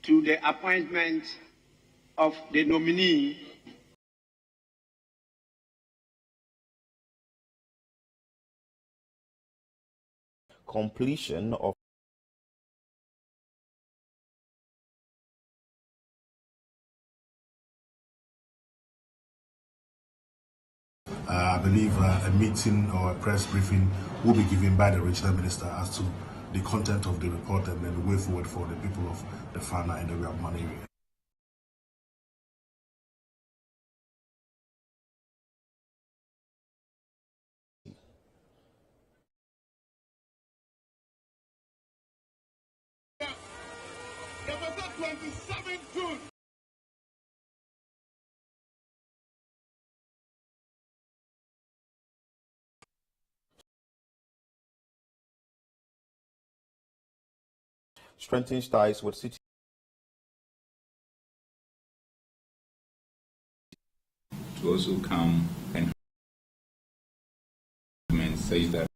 to the appointment of the nominee completion of I believe a meeting or a press briefing will be given by the regional minister as to the content of the report and then the way forward for the people of the Fana and the Riabman area. strengthens ties with city. To also come and say that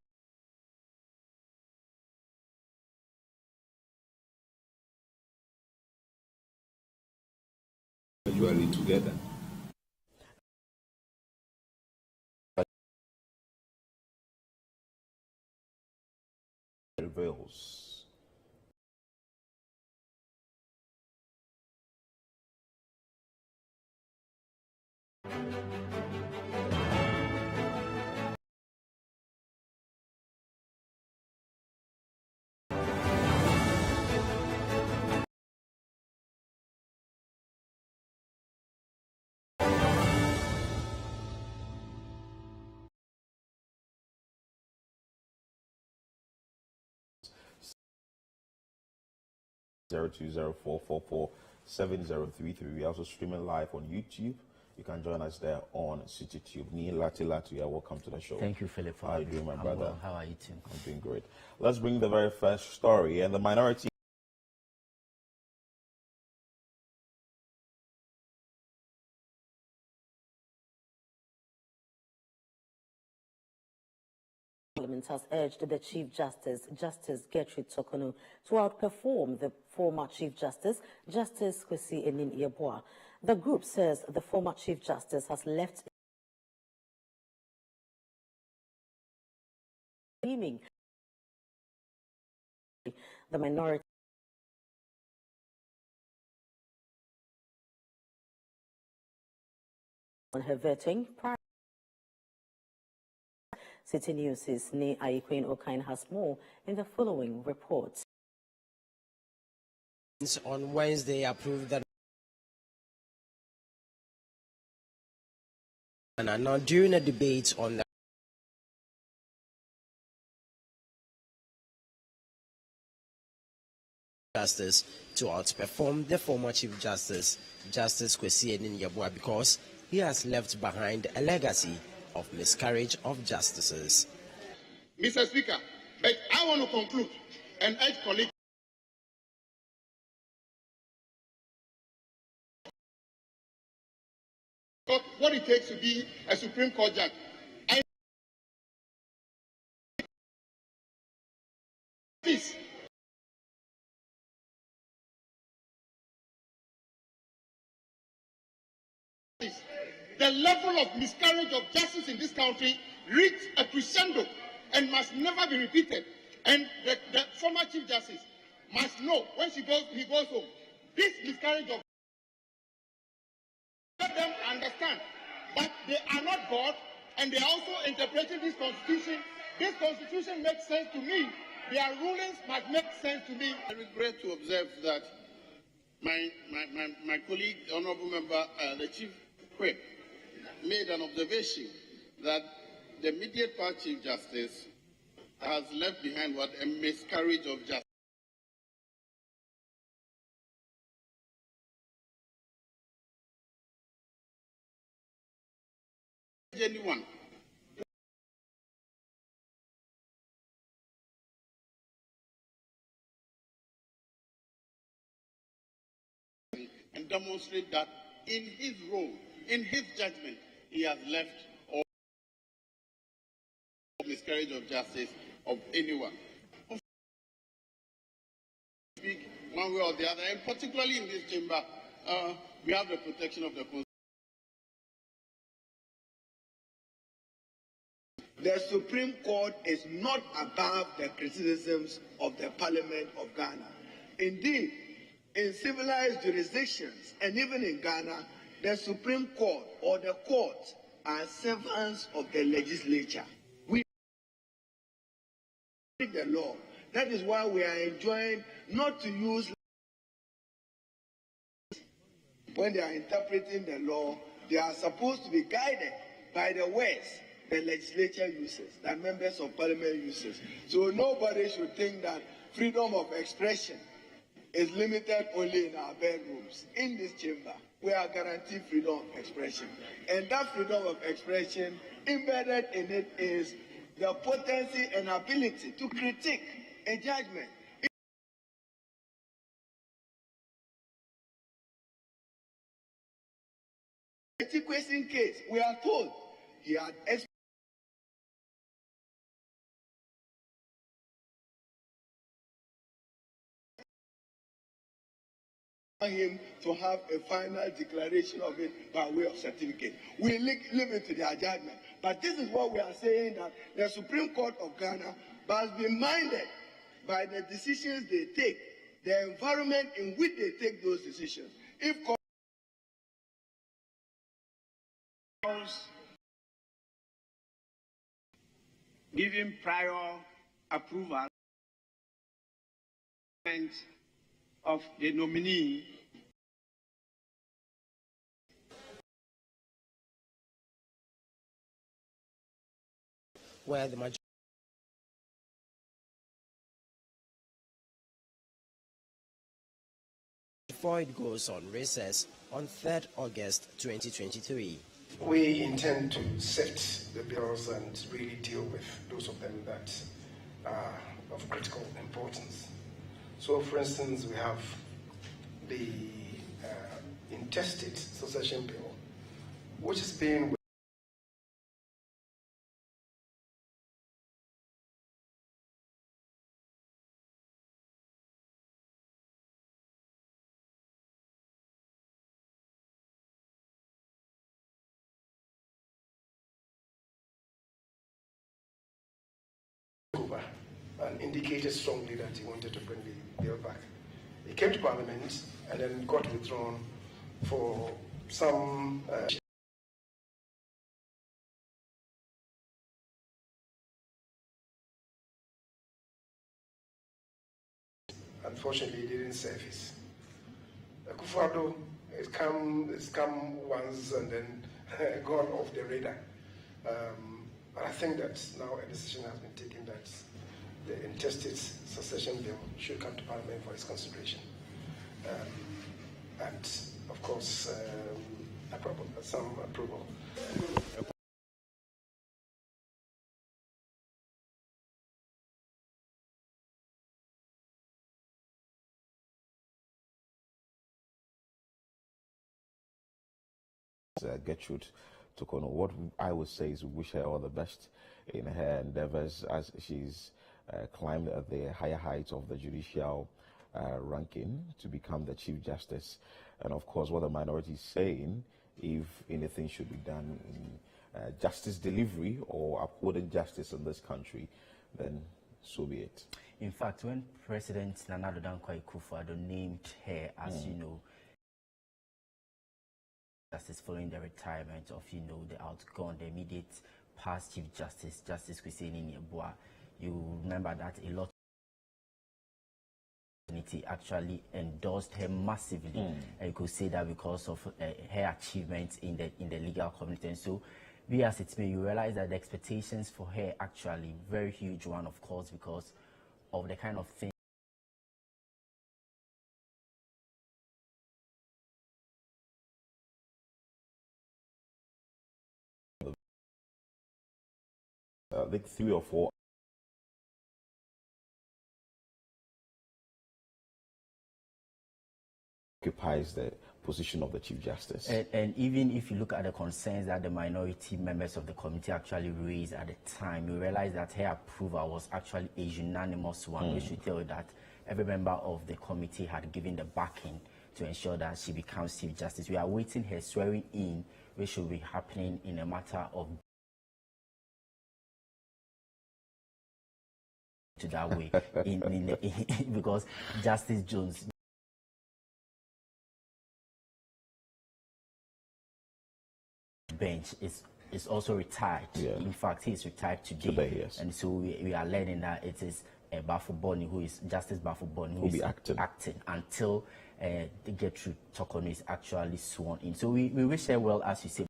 usually together. Reveals. Zero 0204447033. We're also streaming live on YouTube. You can join us there on CityTube. Ni Lati, welcome to the show. Thank you, Philip. How are you doing, my brother? Well. How are you too? I'm doing great. Let's bring the very first story. And the minority Parliament has urged the Chief Justice, Justice Gertrude Tokonu, to outperform the former Chief Justice, Justice Kwesi Enin-Yeboah. The group says the former Chief Justice has left screaming the minority on her vetting. City News' Ni Queen Okain has more in the following report. On Wednesday, approved that. And now during a debate on the Justice to outperform the former Chief Justice, Justice Kwesi Enin-Yeboah, because he has left behind a legacy of miscarriage of justices. Mr. Speaker, but I want to conclude and urge colleagues what it takes to be a Supreme Court judge. Please. The level of miscarriage of justice in this country reached a crescendo and must never be repeated. And the former Chief Justice must know when he goes home, this miscarriage of let them understand. But they are not God, and they are also interpreting this Constitution. This Constitution makes sense to me. Their rulings must make sense to me. I regret to observe that my colleague, the Honourable Member, the Chief Whip, made an observation that the immediate past Chief Justice has left behind what a miscarriage of justice. Anyone and demonstrate that in his role, in his judgment, he has left all miscarriage of justice of anyone. One way or the other, and particularly in this chamber, we have the protection of the Constitution. The Supreme Court is not above the criticisms of the Parliament of Ghana. Indeed, in civilized jurisdictions and even in Ghana, the Supreme Court or the courts are servants of the legislature. We break the law. That is why we are enjoined not to use when they are interpreting the law. They are supposed to be guided by the words the legislature uses, that members of parliament uses. So nobody should think that freedom of expression is limited only in our bedrooms. In this chamber, we are guaranteed freedom of expression. And that freedom of expression, embedded in it is the potency and ability to critique a judgment. In the question case, we are told he had him to have a final declaration of it by way of certificate. We leave it to their judgment. But this is what we are saying, that the Supreme Court of Ghana must be minded by the decisions they take, the environment in which they take those decisions. If giving prior approval of the nominee where the majority before it goes on recess on 3rd August 2023. We intend to set the bills and really deal with those of them that are of critical importance. So, for instance, we have the intestate succession bill, which is being over and indicated strongly that he wanted to bring the bill back. It came to Parliament and then got withdrawn for some unfortunately it didn't surface. Akufo-Addo has come once and then gone off the radar. But I think that now a decision has been taken that the intestate succession bill should come to Parliament for its consideration. And of course, some approval. Gertrude Tokono, what I would say is wish her all the best in her endeavors as she's climbed at the higher heights of the judicial ranking to become the Chief Justice. And of course, what the minority is saying, if anything should be done in justice delivery or upholding justice in this country, then so be it. In fact, when President Nana Addo Dankwa Akufo-Addo named her as, Justice following the retirement of, the outgone, the immediate past Chief Justice, Justice Kwesi Enin-Yeboah, you remember that a lot of community actually endorsed her massively. And you could say that because of her achievements in the legal community. And so, be as it may, you realize that the expectations for her actually very huge one, of course, because of the kind of thing. I think 3 or 4 occupies the position of the Chief Justice. And even if you look at the concerns that the minority members of the committee actually raised at the time, you realize that her approval was actually a unanimous one, which should tell you that every member of the committee had given the backing to ensure that she becomes Chief Justice. We are waiting her swearing in, which should be happening in a matter of to that way because Justice Jones bench is also retired. In fact, he is retired today. Yes. And so we are learning that it is Bafuboni, who is Justice Bafuboni, who will is be acting until the Gertrude Tokonu is actually sworn in. So we wish her well, as you say.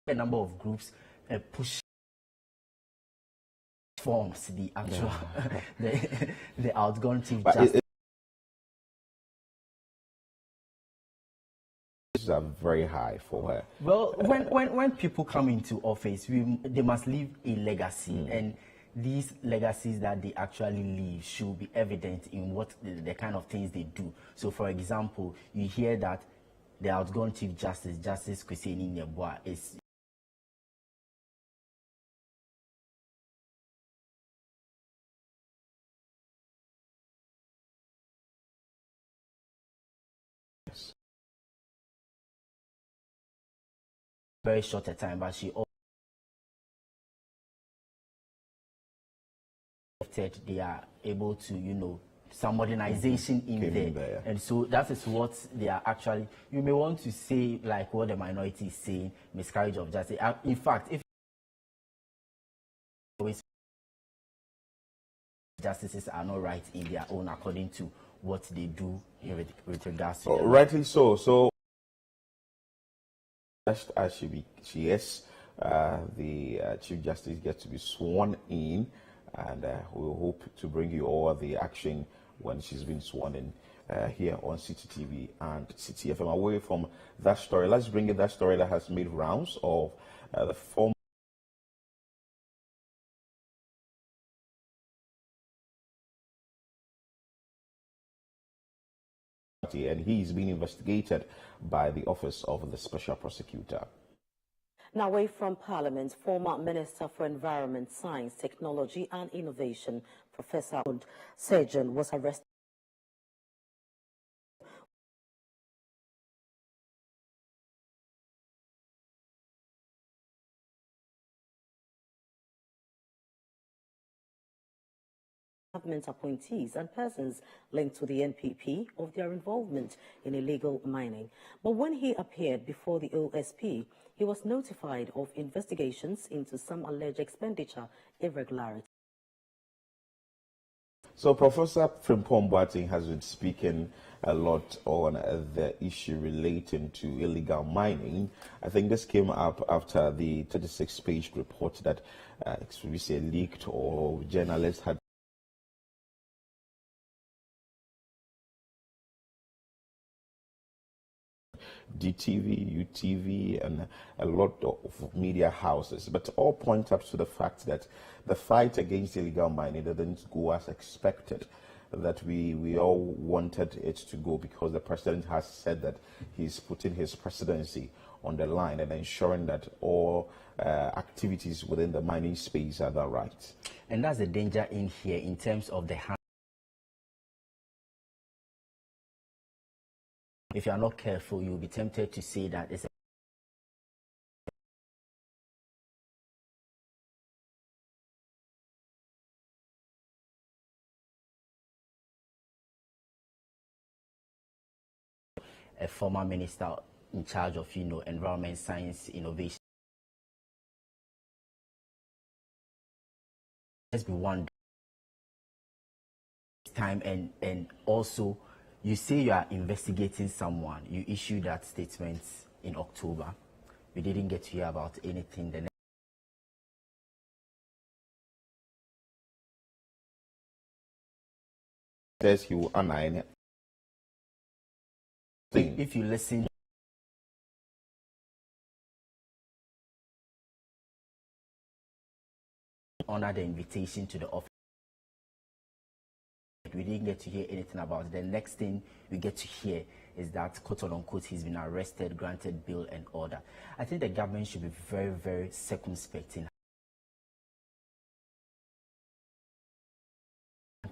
A number of groups push forms the actual the outgone Chief Justice. Are very high for her. Well, when people come into office, they must leave a legacy, and these legacies that they actually leave should be evident in what the kind of things they do. So, for example, you hear that the outgone Chief Justice, Justice Kwesi Enin-Yeboah, is very short a time, but she they are able to, some modernization in there. And so that is what they are actually, you may want to say, like what the minority is saying, miscarriage of justice. In fact, if justices are not right in their own according to what they do with regards to rightly so. So just as she is, the Chief Justice gets to be sworn in, and we'll hope to bring you all the action when she's been sworn in here on CTTV and CTFM. Away from that story, let's bring in that story that has made rounds of the former and he's being investigated by the Office of the Special Prosecutor. Now, away from Parliament, former Minister for Environment, Science, Technology and Innovation, Professor Surgeon, was arrested. Government appointees and persons linked to the NPP of their involvement in illegal mining. But when he appeared before the OSP, he was notified of investigations into some alleged expenditure irregularities. So Professor Frimpong Boateng has been speaking a lot on the issue relating to illegal mining. I think this came up after the 36-page report that we say leaked or journalists had DTV, UTV, and a lot of media houses, but all point up to the fact that the fight against illegal mining didn't go as expected, that we all wanted it to go because the president has said that he's putting his presidency on the line and ensuring that all activities within the mining space are the right. And that's the danger in here in terms of the if you are not careful, you'll be tempted to say that it's a former minister in charge of, environment, science, innovation. Let's be one time, and also you say you are investigating someone. You issued that statement in October. We didn't get to hear about anything the says he will honor thing. If you listen, honor the invitation to the office. We didn't get to hear anything about it. The next thing we get to hear is that, quote unquote, he's been arrested, granted bail and order. I think the government should be very, very circumspect in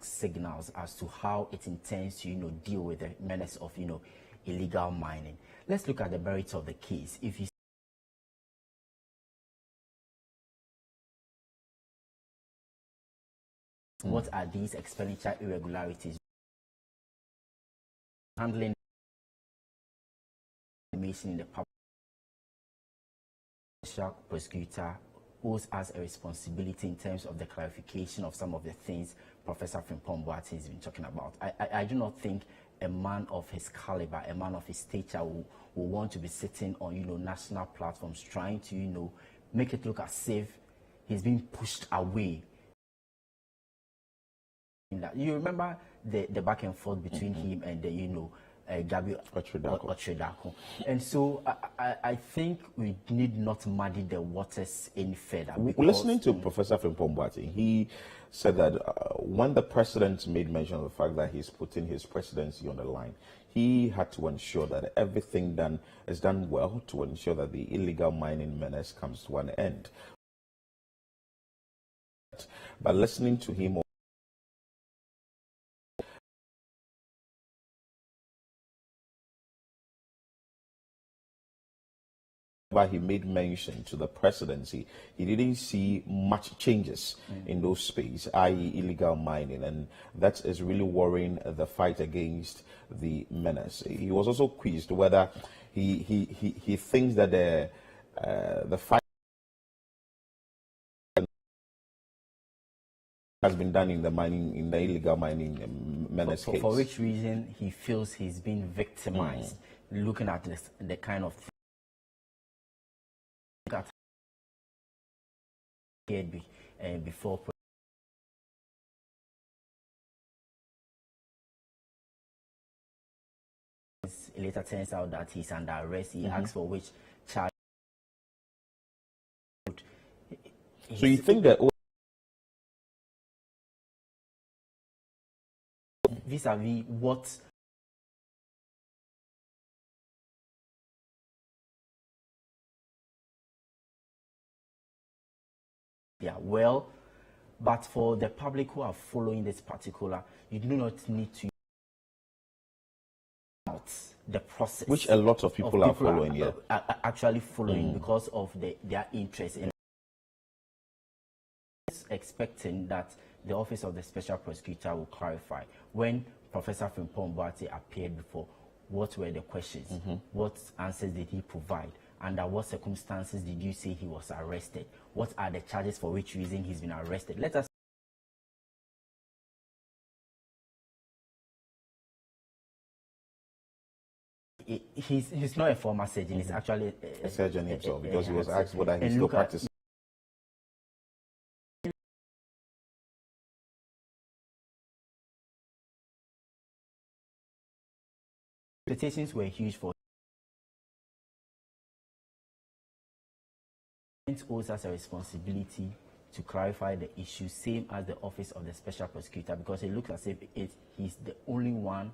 signals as to how it intends to, deal with the menace of, illegal mining. Let's look at the merits of the case. If you what are these expenditure irregularities? Handling information in the public. Special prosecutor owes us a responsibility in terms of the clarification of some of the things Professor Frimpong Boateng has been talking about. I do not think a man of his caliber, a man of his stature will want to be sitting on, national platforms trying to, make it look as if he's being pushed away. You remember the back and forth between him and the, Gabriel Otredako. And so I think we need not muddy the waters any further. Listening to Professor Frimpong Boateng, he said that when the president made mention of the fact that he's putting his presidency on the line, he had to ensure that everything is done well to ensure that the illegal mining menace comes to an end. But listening to him, he made mention to the presidency, he didn't see much changes in those spaces, i.e. illegal mining, and that is really worrying the fight against the menace. He was also quizzed whether he thinks that the fight has been done in the illegal mining menace case. For which reason he feels he's been victimized, looking at the kind of before it later turns out that he's under arrest. He asks for which charge. So you think that vis-a-vis what well, but for the public who are following this particular, you do not need to the process, which a lot of people are following, are actually following because of their interest in expecting that the office of the special prosecutor will clarify. When Professor Frimpong Boateng appeared before, what were the questions? What answers did he provide? Under what circumstances did you say he was arrested? What are the charges for which reason he's been arrested? Let us he's not a former surgeon, he's actually a surgeon himself, because he was asked whether he's still practicing. Expectations were huge for it owes us a responsibility to clarify the issue, same as the office of the special prosecutor, because it looks as if he's the only one,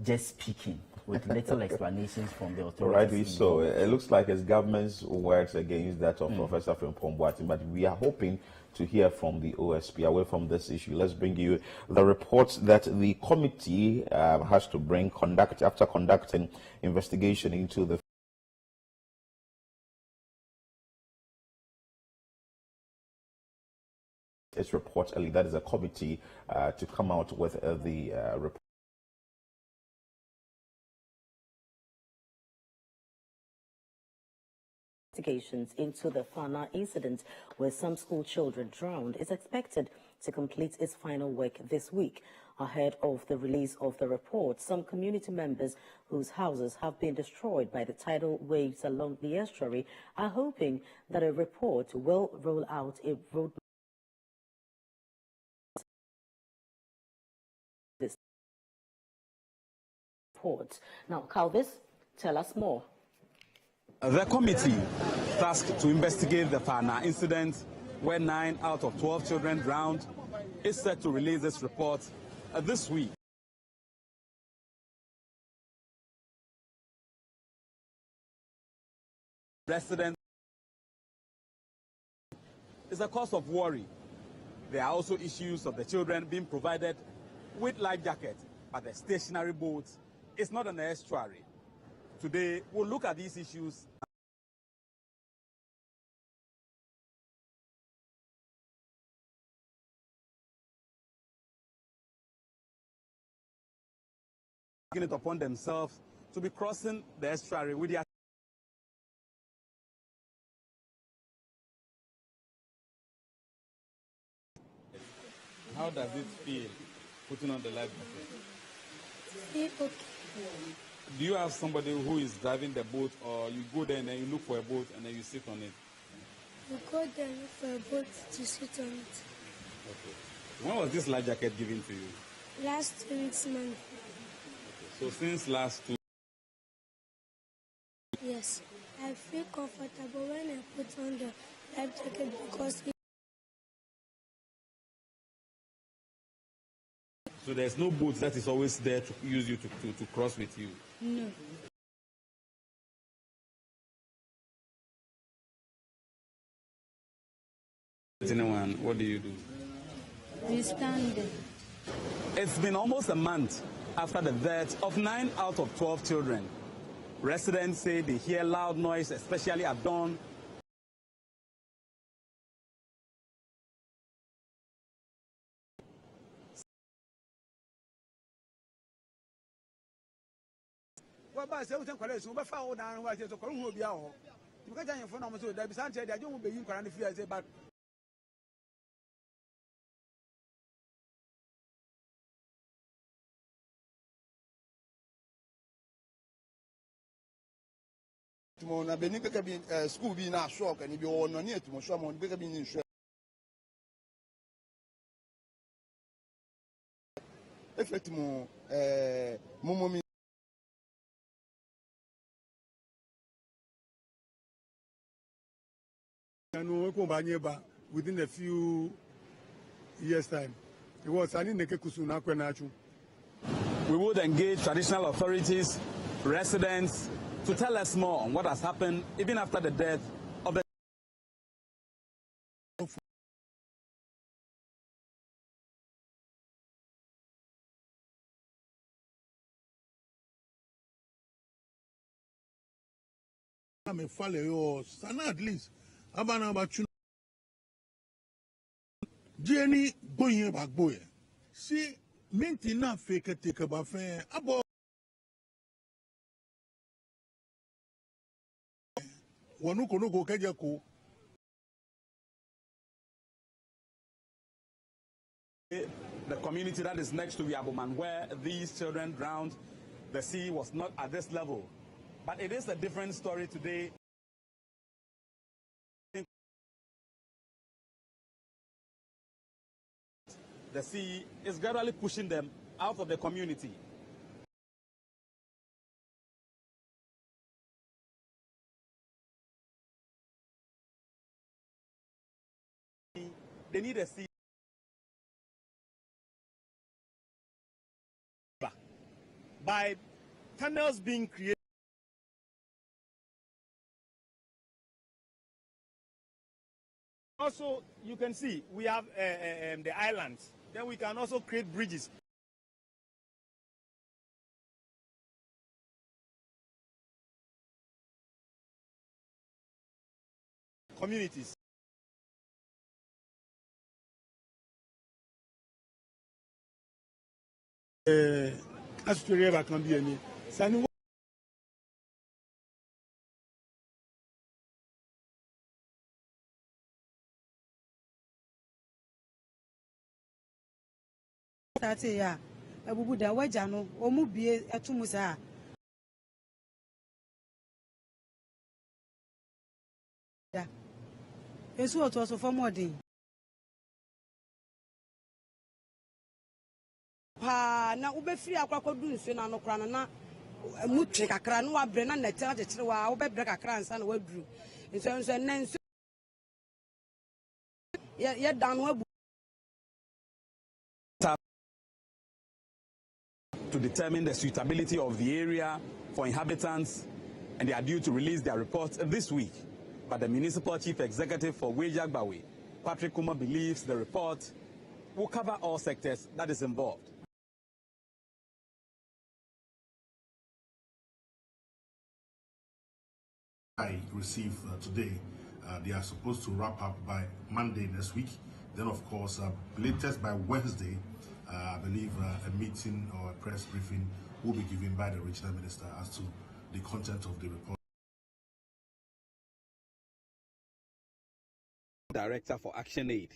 just speaking with little explanations from the authorities. Rightly so. It looks like his government's works against that of Professor Frimpong Boateng, but we are hoping to hear from the OSP away from this issue. Let's bring you the reports that the committee has to after conducting investigation into the report early. That is a committee to come out with the report. Investigations into the Fana incident where some school children drowned is expected to complete its final work this week. Ahead of the release of the report, some community members whose houses have been destroyed by the tidal waves along the estuary are hoping that a report will roll out a roadmap report. Now, Calvis, tell us more. The committee tasked to investigate the Fana incident, where 9 out of 12 children drowned, is set to release this report this week. Residents is a cause of worry. There are also issues of the children being provided with life jackets, but the stationary boat is not an estuary. Today, we'll look at these issues. Taking it upon themselves to be crossing the estuary with their. How does it feel putting on the life jacket? Okay. Do you have somebody who is driving the boat, or you go there and then you look for a boat and then you sit on it? We go there and look for a boat to sit on it. Okay. When was this life jacket given to you? Last 2 weeks, Monday. Okay. So since last 2. Yes. I feel comfortable when I put on the life jacket because So there's no boat that is always there to use you to cross with you? no. Anyone, what do you do? We stand there. It's been almost a month after the death of 9 out of 12 children. Residents say they hear loud noise, especially at dawn. School be not shock and if you are not near to someone bigger being insured. Effect more Momomi. Within a few years' time, it was an in. We would engage traditional authorities, residents, to tell us more on what has happened even after the death of the. I'm a follower, at least. About you. Jenny going back boy. See, maintain fake a take about fair. About Wanuko no go Kajako. The community that is next to Yaboman, where these children drowned, the sea was not at this level. But it is a different story today. The sea is gradually pushing them out of the community. They need a sea. By tunnels being created. Also, you can see we have the islands. Then we can also create bridges. Communities. Australia can be any. Ya ebubu da waja no omu bie etumu sa ya esu oto so for modern pa na ubefiri akwakodu nsu na no kra na mutre kakra no wa bre na na tira kire wa wo be bre kakra ansa na waduru nso nanso ye dan wa to determine the suitability of the area for inhabitants, and they are due to release their report this week. But the municipal chief executive for Wejagbawe, Patrick Kuma, believes the report will cover all sectors that is involved. I received today, they are supposed to wrap up by Monday next week. Then, of course, latest by Wednesday, I believe a meeting or a press briefing will be given by the regional minister as to the content of the report. Director for Action Aid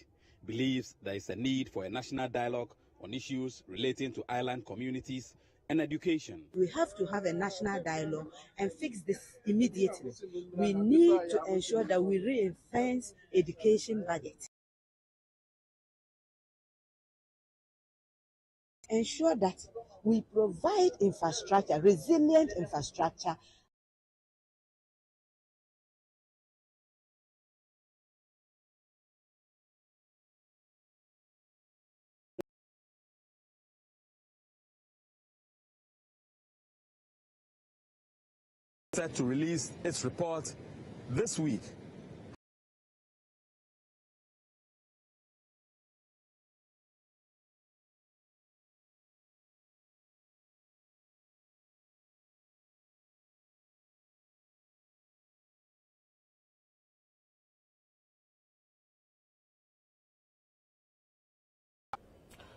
believes there is a need for a national dialogue on issues relating to island communities and education. We have to have a national dialogue and fix this immediately. We need to ensure that we reinforce education budget. Ensure that we provide infrastructure, resilient infrastructure. Set to release its report this week.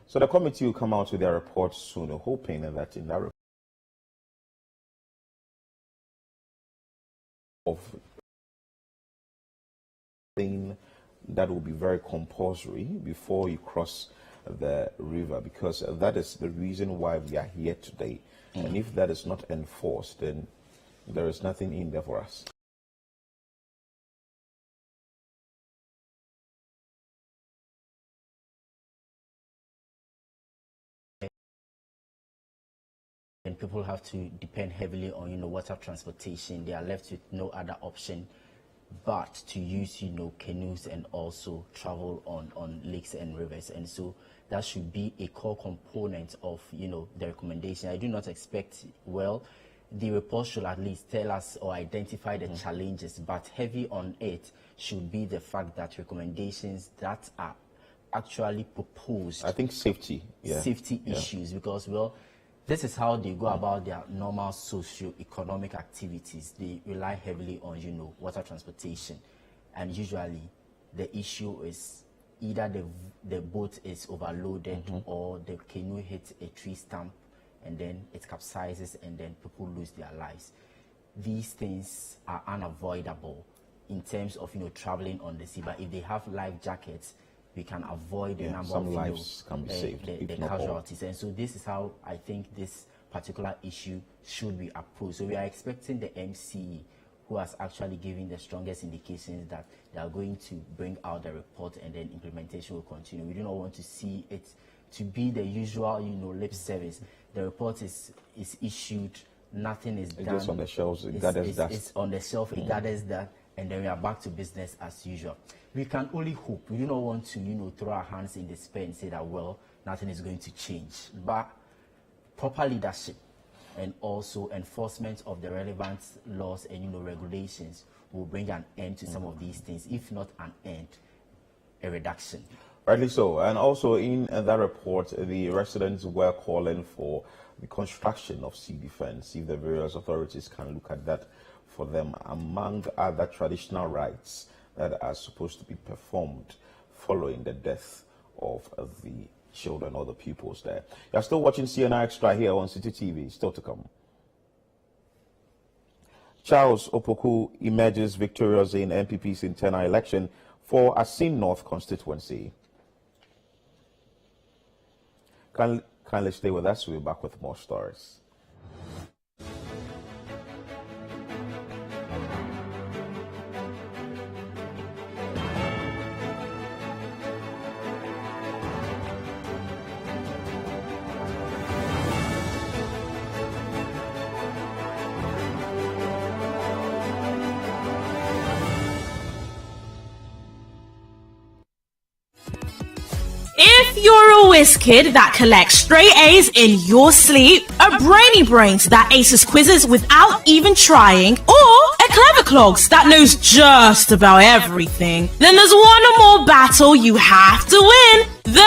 So the committee will come out with their report soon, hoping that in that report of thing that will be very compulsory before you cross the river, because that is the reason why we are here today. And if that is not enforced, then there is nothing in there for us. And people have to depend heavily on, water transportation. They are left with no other option but to use, canoes and also travel on lakes and rivers. And so that should be a core component of, the recommendation. I do not expect, the report should at least tell us or identify the challenges, but heavy on it should be the fact that recommendations that are actually proposed. I think safety. Safety issues, because, this is how they go about their normal socio-economic activities. They rely heavily on, water transportation. And usually the issue is either the boat is overloaded or the canoe hits a tree stump and then it capsizes and then people lose their lives. These things are unavoidable in terms of, traveling on the sea. But if they have life jackets, we can avoid the number of lives can be saved, the casualties. And so this is how I think this particular issue should be approached. So we are expecting the MCE, who has actually given the strongest indications that they are going to bring out the report and then implementation will continue. We do not want to see it to be the usual, lip service. The report is issued, nothing is done. It's just on the shelves, it gathers dust. It's on the shelf, it gathers that, and then we are back to business as usual. We can only hope. We do not want to, throw our hands in despair and say that, nothing is going to change. But proper leadership and also enforcement of the relevant laws and, regulations will bring an end to some of these things. If not an end, a reduction. Rightly so. And also in that report, the residents were calling for the construction of sea defense, if the various authorities can look at that for them, among other traditional rites that are supposed to be performed following the death of the children or the pupils there. You're still watching CNR Extra here on City TV. Still to come. Charles Opoku emerges victorious in MPP's internal election for Asin North constituency. Kindly stay with us. We'll be back with more stories. whiz kid that collects straight A's in your sleep, a brainy brains that aces quizzes without even trying, or a clever clogs that knows just about everything, then there's one more battle you have to win. The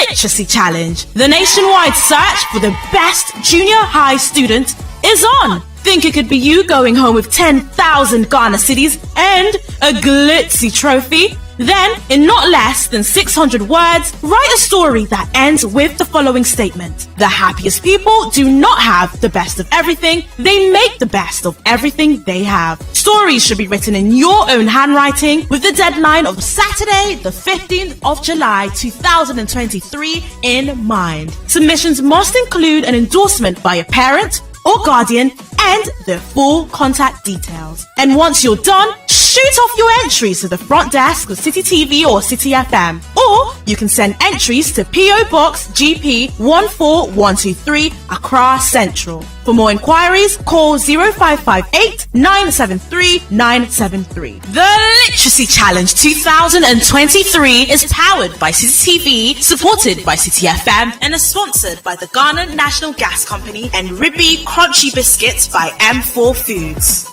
Literacy Challenge. The nationwide search for the best junior high student is on. Think it could be you going home with 10,000 Ghana cedis and a glitzy trophy? Then, in not less than 600 words, write a story that ends with the following statement. The happiest people do not have the best of everything, they make the best of everything they have. Stories should be written in your own handwriting with the deadline of Saturday, the 15th of July 2023 in mind. Submissions must include an endorsement by a parent or guardian and their full contact details. And once you're done, shoot off your entries to the front desk of City TV or City FM. Or you can send entries to PO Box GP 14123 Accra Central. For more inquiries, call 0558 973 973. The Literacy Challenge 2023 is powered by City TV, supported by City FM, and is sponsored by the Ghana National Gas Company and Ribby Crunchy Biscuits by M4 Foods.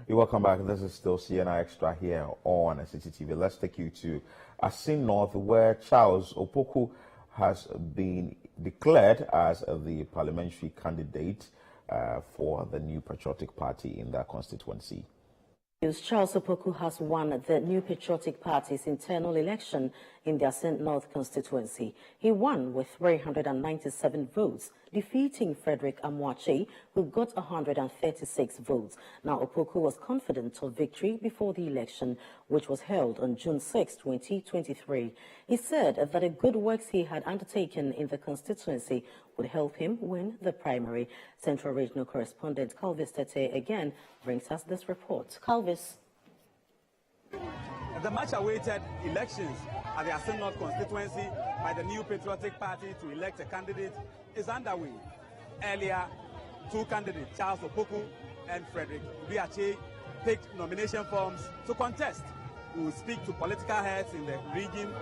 You're welcome back. This is still CNR Extra here on City TV. Let's take you to Asin North, where Charles Opoku has been declared as the parliamentary candidate for the New Patriotic Party in that constituency. Charles Opoku has won the New Patriotic Party's internal election in the Asin North constituency. He won with 397 votes, defeating Frederick Amwache, who got 136 votes. Now, Opoku was confident of victory before the election, which was held on June 6, 2023. He said that the good works he had undertaken in the constituency would help him win the primary. Central Regional Correspondent Calvis Tete again brings us this report. Calvis. The much-awaited elections at the Asin North constituency by the New Patriotic Party to elect a candidate is underway. Earlier, two candidates, Charles Opoku and Frederick Biache, picked nomination forms to contest. We will speak to political heads in the region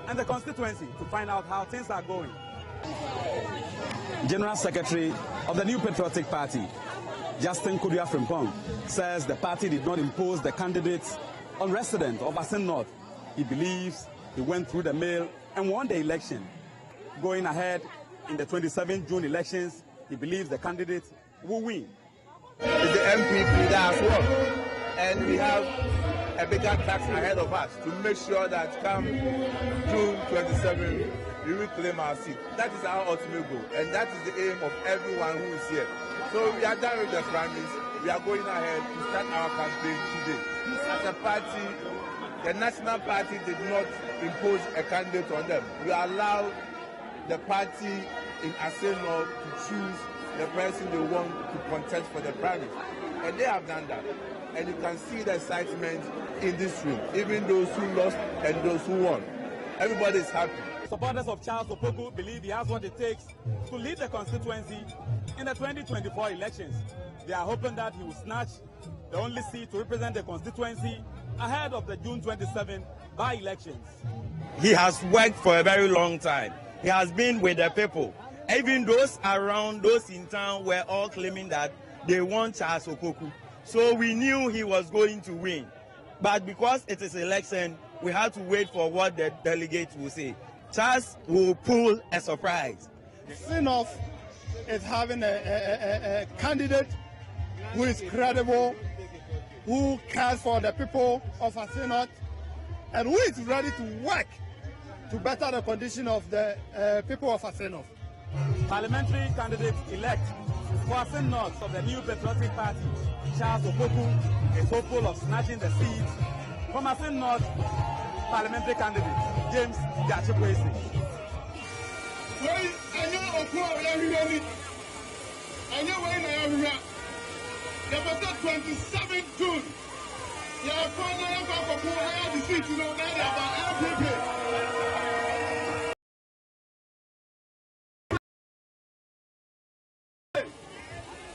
and the constituency to find out how things are going. General Secretary of the New Patriotic Party, Justin Kudia Frimpong, says the party did not impose the candidates on residents of Asin North. He believes he went through the mail and won the election. Going ahead in the 27 June elections, he believes the candidate will win. It's the MPP that has won, and we have a bigger task ahead of us to make sure that come June 27, we reclaim our seat. That is our ultimate goal, and that is the aim of everyone who is here. So we are done with the primaries. We are going ahead to start our campaign today. As a party, the National Party did not impose a candidate on them. We allowed the party in Asin North to choose the person they want to contest for the primaries. And they have done that. And you can see the excitement in this room, even those who lost and those who won. Everybody is happy. Supporters of Charles Opoku believe he has what it takes to lead the constituency in the 2024 elections. They are hoping that he will snatch the only seat to represent the constituency ahead of the June 27 by-elections. He has worked for a very long time. He has been with the people. Even those around, those in town were all claiming that they want Charles Opoku. So we knew he was going to win. But because it is election, we have to wait for what the delegates will say. Charles will pull a surprise. Sinoff is having a candidate who is credible, who cares for the people of Asin, and who is ready to work to better the condition of the people of Asin. Parliamentary candidate-elect for Asin North of the New Patriotic Party, Charles Opoku, is hopeful of snatching the seat from Asin North parliamentary candidate, James Gachikwesi. The 27th June, you are finally going to have the seat, you know, that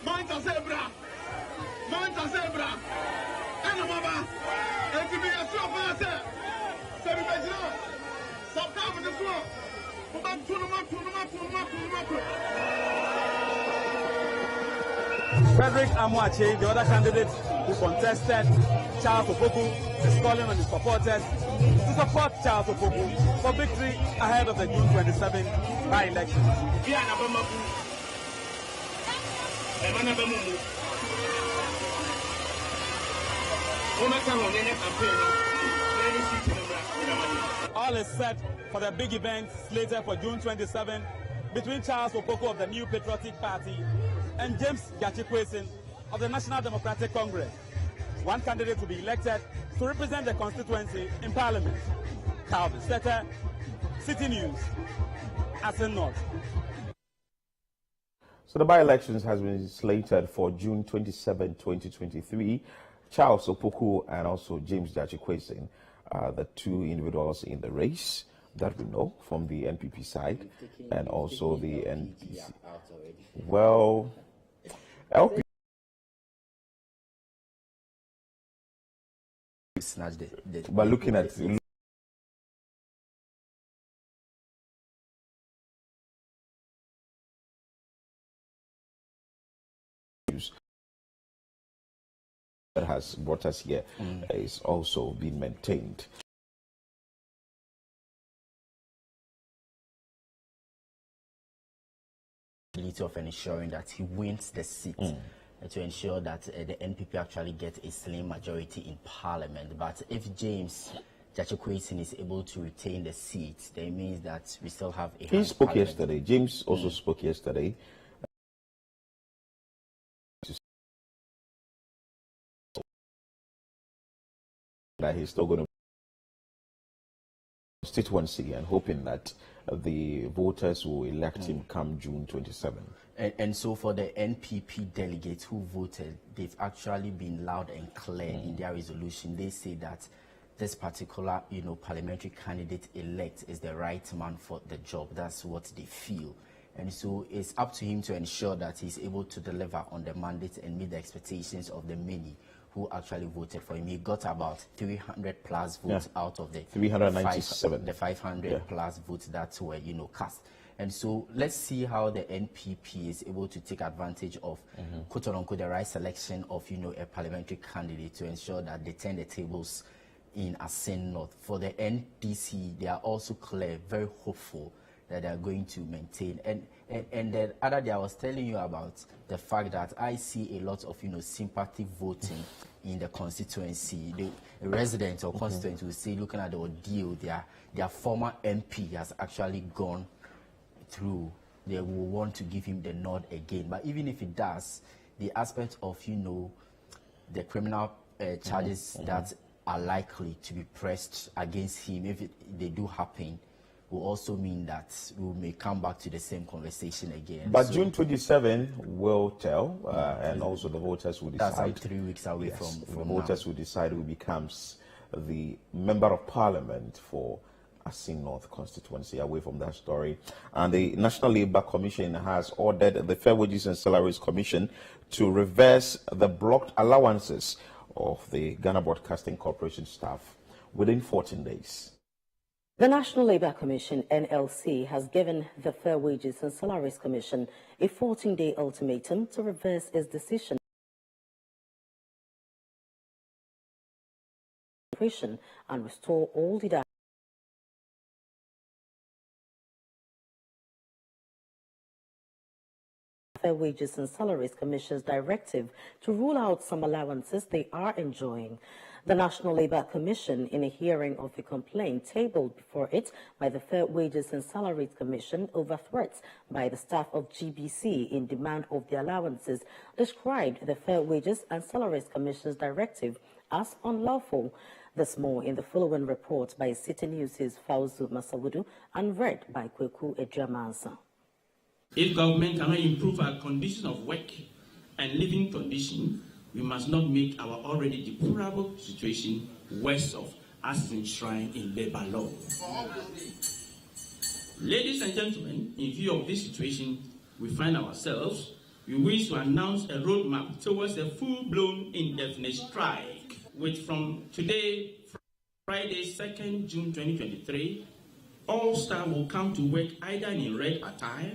Manta Zebra, and a mama, and to be a sofa, sometime in the floor. Frederick Amuache, the other candidate who contested Charles Opoku, is calling on his supporters to support Charles Opoku for victory ahead of the June 27 by-election. All is set for the big event slated for June 27 between Charles Opoku of the New Patriotic Party and James Gachikwesi of the National Democratic Congress. One candidate will be elected to represent the constituency in Parliament. Carl Bissetta, City News, Asin North. So the by-elections has been slated for June 27, 2023. Charles Opoku and also James Gachikwesi are the two individuals in the race that we know from the NPP side and also the NPC. Well, LP but looking at that has brought us here is also being maintained. Of ensuring that he wins the seat to ensure that the NPP actually get a slim majority in Parliament. But if James Gachikwesi is able to retain the seat, then it means that we still have a. He spoke yesterday. James also spoke yesterday. That he's still going to constituency and hoping that the voters will elect him come June 27. And so for the NPP delegates who voted, they've actually been loud and clear in their resolution. They say that this particular, parliamentary candidate elect is the right man for the job. That's what they feel. And so it's up to him to ensure that he's able to deliver on the mandate and meet the expectations of the many who actually voted for him. He got about 300 plus votes out of the 397, the 500 plus votes that were, cast. And so let's see how the NPP is able to take advantage of, quote unquote, the right selection of, a parliamentary candidate to ensure that they turn the tables in Asin North. For the NDC, they are also clear, very hopeful that they are going to maintain. And the other day I was telling you about the fact that I see a lot of sympathy voting in the constituency. The residents or constituents will say, looking at the ordeal, their former MP has actually gone through. They will want to give him the nod again. But even if it does, the aspect of the criminal charges that are likely to be pressed against him, if they do happen, will also mean that we may come back to the same conversation again. But so, June 27 will tell, and also the voters will decide. That's 3 weeks away from the voters will decide who becomes the member of parliament for Asin North constituency, away from that story. And the National Labour Commission has ordered the Fair Wages and Salaries Commission to reverse the blocked allowances of the Ghana Broadcasting Corporation staff within 14 days. The National Labour Commission, NLC, has given the Fair Wages and Salaries Commission a 14-day ultimatum to reverse its decision and restore all the Fair Wages and Salaries Commission's directive to rule out some allowances they are enjoying. The National Labour Commission, in a hearing of a complaint tabled before it by the Fair Wages and Salaries Commission over threats by the staff of GBC in demand of the allowances, described the Fair Wages and Salaries Commission's directive as unlawful. This more in the following report by City News' Fauzu Masawudu and read by Kweku Edriamansa. If government cannot improve our conditions of work and living conditions, we must not make our already deplorable situation worse off as enshrined in labor law. Ladies and gentlemen, in view of this situation we find ourselves, we wish to announce a roadmap towards a full-blown indefinite strike, which from today, Friday, 2nd June 2023, all staff will come to work either in red attire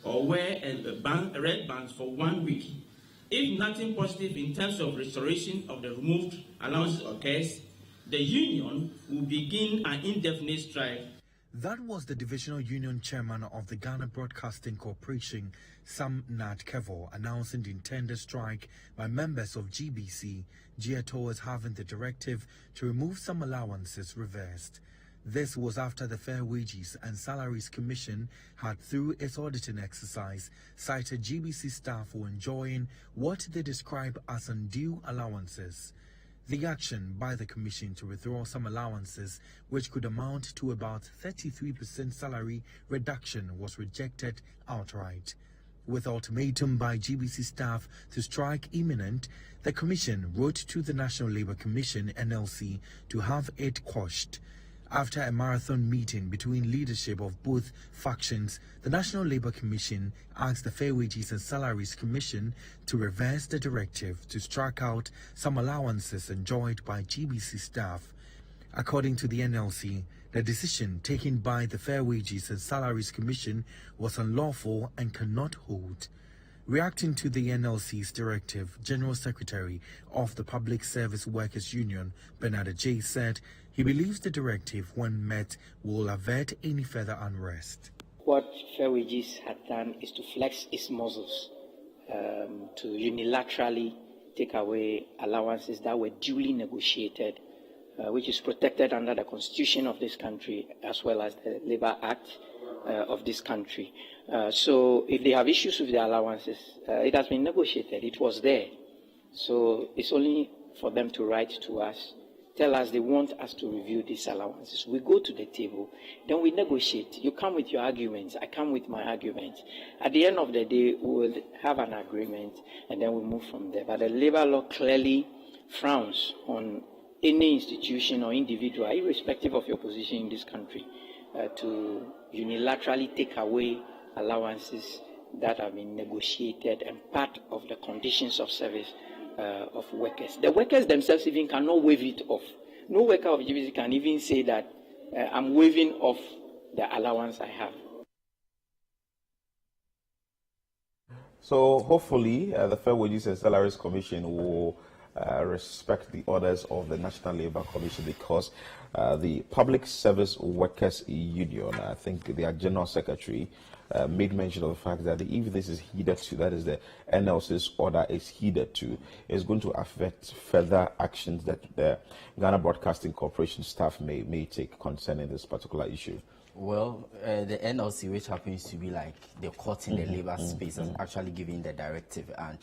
or wear a red band for 1 week. If nothing positive in terms of restoration of the removed allowances occurs, the union will begin an indefinite strike. That was the divisional union chairman of the Ghana Broadcasting Corporation, Sam Nad Kevo, announcing the intended strike by members of GBC geared towards having the directive to remove some allowances reversed. This was after the Fair Wages and Salaries Commission had, through its auditing exercise, cited GBC staff for enjoying what they describe as undue allowances. The action by the Commission to withdraw some allowances, which could amount to about 33% salary reduction, was rejected outright. With ultimatum by GBC staff to strike imminent, the Commission wrote to the National Labour Commission, NLC, to have it quashed. After a marathon meeting between leadership of both factions, the National Labour Commission asked the Fair Wages and Salaries Commission to reverse the directive to strike out some allowances enjoyed by GBC staff. According to the NLC, the decision taken by the Fair Wages and Salaries Commission was unlawful and cannot hold. Reacting to the NLC's directive, General Secretary of the Public Service Workers Union, Bernard J, said he believes the directive, when met, will avert any further unrest. What Fair Wages had done is to flex its muscles, to unilaterally take away allowances that were duly negotiated, which is protected under the Constitution of this country as well as the Labour Act of this country. So if they have issues with the allowances, it has been negotiated, it was there. So it's only for them to write to us, tell us they want us to review these allowances. We go to the table, then we negotiate. You come with your arguments, I come with my arguments. At the end of the day, we will have an agreement and then we move from there. But the labor law clearly frowns on any institution or individual, irrespective of your position in this country, to unilaterally take away allowances that have been negotiated and part of the conditions of service of workers. The workers themselves even cannot waive it off. No worker of GBC can even say that I'm waiving off the allowance I have. So hopefully the Fair Wages and Salaries Commission will respect the orders of the National Labour Commission, because the Public Service Workers Union, I think their General Secretary, made mention of the fact that if this is heeded to, that is the NLC's order is heeded to, is going to affect further actions that the Ghana Broadcasting Corporation staff may take concerning this particular issue. Well, the NLC, which happens to be like the court in the labor space, is actually giving the directive, and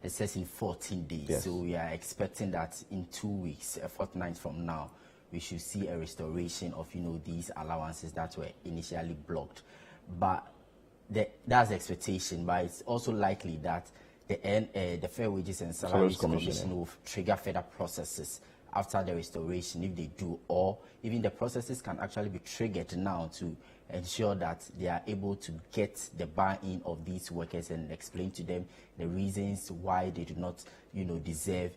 it says in 14 days. Yes. So we are expecting that in 2 weeks, a fortnight from now, we should see a restoration of, these allowances that were initially blocked. But that's the expectation. But it's also likely that the Fair Wages and Salaries Commission will trigger further processes after the restoration, if they do, or even the processes can actually be triggered now to ensure that they are able to get the buy-in of these workers and explain to them the reasons why they do not, deserve.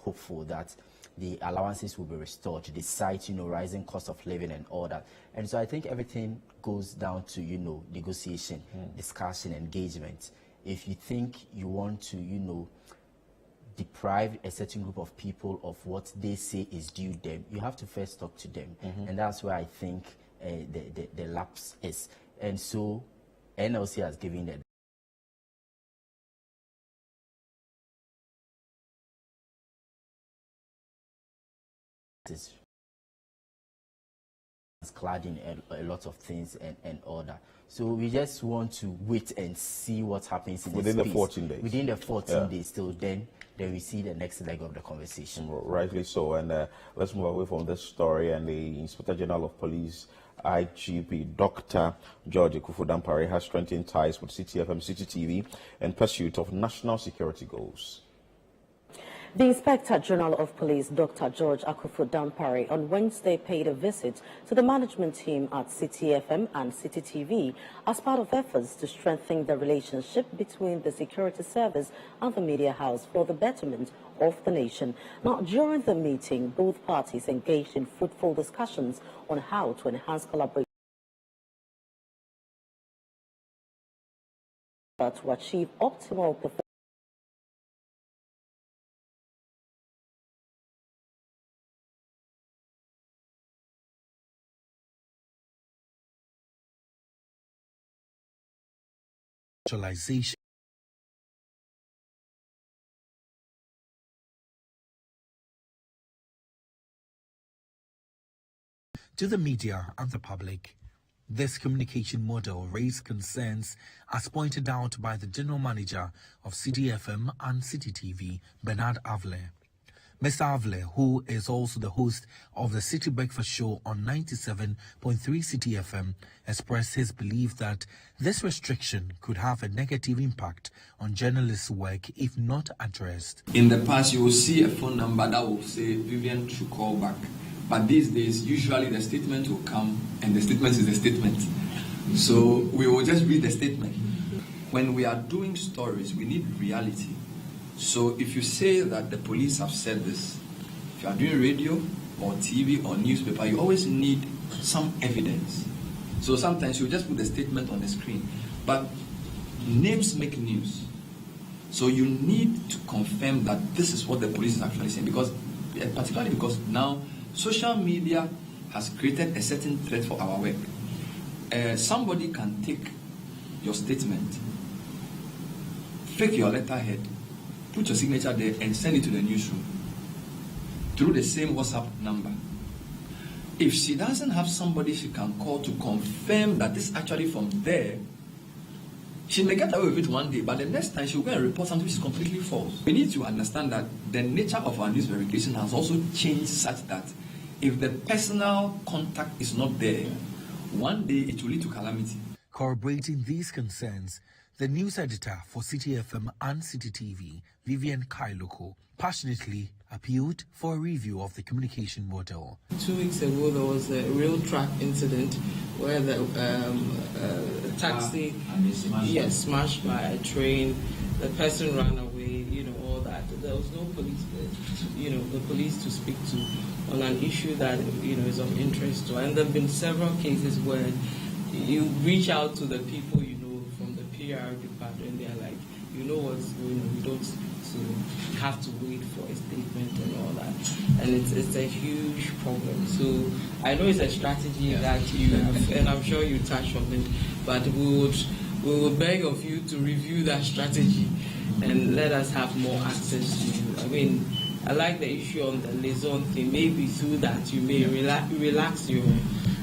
Hopeful that the allowances will be restored. They cite, rising cost of living and all that. And so I think everything goes down to, negotiation, discussion, engagement. If you think you want to, deprive a certain group of people of what they say is due them, you have to first talk to them. And that's where I think the lapse is. And so NLC has given the It's clad in a lot of things and all that. So we just want to wait and see what happens in within the 14 days. Within the 14 days, till then we see the next leg of the conversation. Rightly so. And let's move away from this story. And the Inspector General of Police, IGP Dr. George Ekufu-Dampare, has strengthened ties with City FM, City TV in pursuit of national security goals. The Inspector General of Police, Dr. George Ekufu-Dampare, on Wednesday paid a visit to the management team at City FM and City TV as part of efforts to strengthen the relationship between the security service and the media house for the betterment of the nation. Now, during the meeting, both parties engaged in fruitful discussions on how to enhance collaboration to achieve optimal performance. Visualization. To the media and the public, this communication model raised concerns as pointed out by the General Manager of City FM and City TV, Bernard Avle. Mr. Avle, who is also the host of the City Breakfast Show on 97.3 City FM, expressed his belief that this restriction could have a negative impact on journalists' work if not addressed. In the past, you will see a phone number that will say Vivian should call back. But these days, usually the statement will come and the statement is the statement. So we will just read the statement. When we are doing stories, we need reality. So if you say that the police have said this, if you are doing radio or TV or newspaper, you always need some evidence. So sometimes you just put the statement on the screen. But names make news. So you need to confirm that this is what the police is actually saying, because particularly because now social media has created a certain threat for our work. Somebody can take your statement, fake your letterhead, put your signature there and send it to the newsroom through the same WhatsApp number. If she doesn't have somebody she can call to confirm that this is actually from there, she may get away with it one day, but the next time she'll go and report something which is completely false. We need to understand that the nature of our news verification has also changed such that if the personal contact is not there, one day it will lead to calamity. Corroborating these concerns, the news editor for City FM and City TV, Vivian Kailoko, passionately appealed for a review of the communication model. 2 weeks ago, there was a rail track incident where the taxi smashed by a train. The person ran away, all that. There was no police, the police to speak to on an issue that, is of interest to. And there have been several cases where you reach out to the people, from the PR department, they're like, what's going on, you don't have to wait for a statement and all that. And it's a huge problem. So I know it's a strategy that you have, and I'm sure you touched on it, but we would beg of you to review that strategy and let us have more access to you. I mean, I like the issue on the liaison thing. Maybe through that you may relax your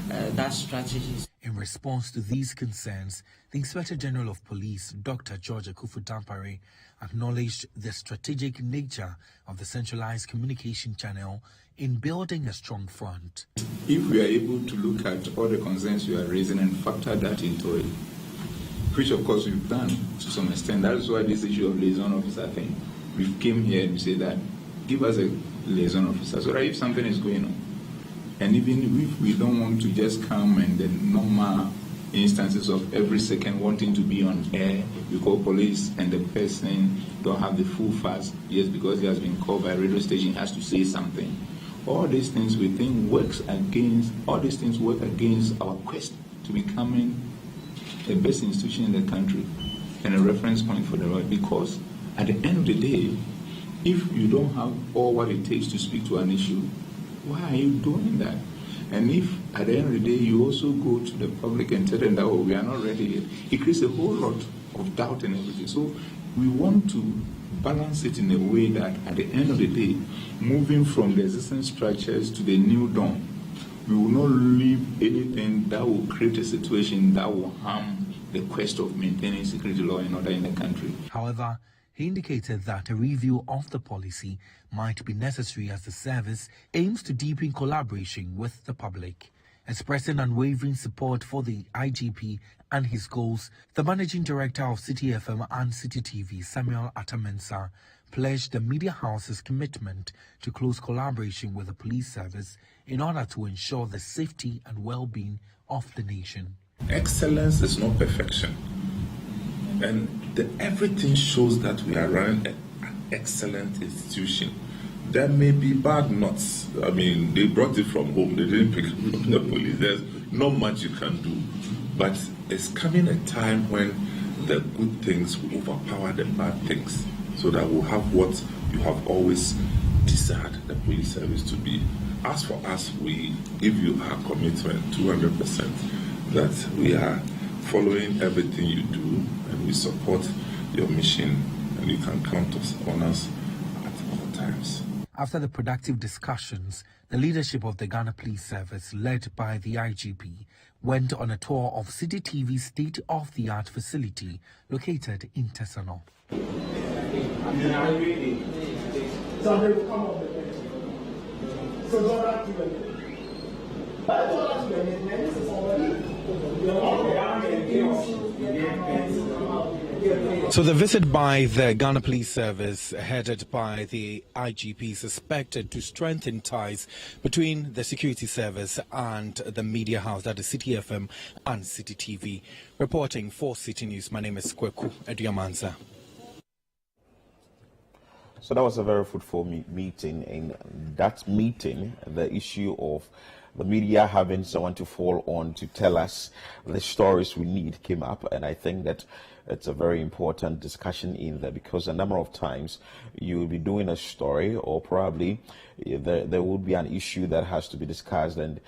that strategy. In response to these concerns, the Inspector General of Police, Dr. George Ekufu-Dampare, acknowledged the strategic nature of the centralized communication channel in building a strong front. If we are able to look at all the concerns you are raising and factor that into it, which of course we've done to some extent, that is why this issue of liaison officer thing, we came here and say that give us a liaison officer so that if something is going on, and even if we don't want to just come and the normal instances of every second wanting to be on air, we call police and the person don't have the full fast, yes, because he has been called by a radio station, has to say something. All these things we think work against our quest to becoming the best institution in the country and a reference point for the world, because at the end of the day, if you don't have all what it takes to speak to an issue, why are you doing that? And if at the end of the day you also go to the public and tell them that we are not ready yet, it creates a whole lot of doubt and everything. So We want to balance it in a way that at the end of the day, moving from the existing structures to the new dawn, we will not leave anything that will create a situation that will harm the quest of maintaining security, law and order in the country. However, he indicated that a review of the policy might be necessary as the service aims to deepen collaboration with the public. Expressing unwavering support for the IGP and his goals, the Managing Director of City FM and City TV, Samuel Atamensa, pledged the media house's commitment to close collaboration with the police service in order to ensure the safety and well-being of the nation. Excellence is not perfection. And everything shows that we are running an excellent institution. There may be bad nuts. I mean, they brought it from home. They didn't pick it from the police. There's not much you can do. But it's coming a time when the good things will overpower the bad things, so that we'll have what you have always desired the police service to be. As for us, we give you our commitment 200% that we are following everything you do, and we support your mission, and you can count on us at all times. After the productive discussions, the leadership of the Ghana Police Service, led by the IGP, went on a tour of City TV's state-of-the-art facility located in Tesano. So the visit by the Ghana Police Service, headed by the IGP, is expected to strengthen ties between the security service and the media house, that is City FM and City TV. Reporting for City News, my name is Kweku Eduamansa. So that was a very fruitful meeting. In that meeting, the issue of the media having someone to fall on to tell us the stories we need came up, and I think that it's a very important discussion in there, because a number of times you will be doing a story, or probably there will be an issue that has to be discussed, and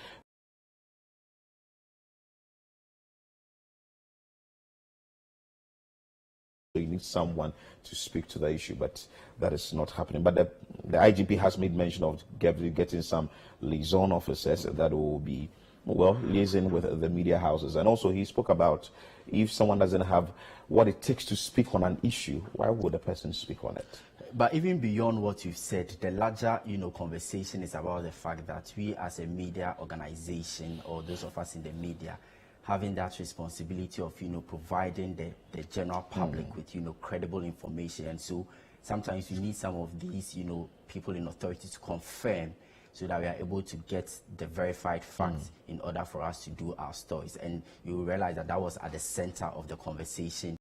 you need someone to speak to the issue, but that is not happening. But the IGP has made mention of getting some liaison officers that will be, well, liaising with the media houses. And also he spoke about if someone doesn't have what it takes to speak on an issue, why would a person speak on it? But even beyond what you've said, the larger, conversation is about the fact that we as a media organization, or those of us in the media, having that responsibility of, providing the general public with, credible information. And so sometimes you need some of these, people in authority to confirm, so that we are able to get the verified facts in order for us to do our stories. And you will realize that that was at the center of the conversation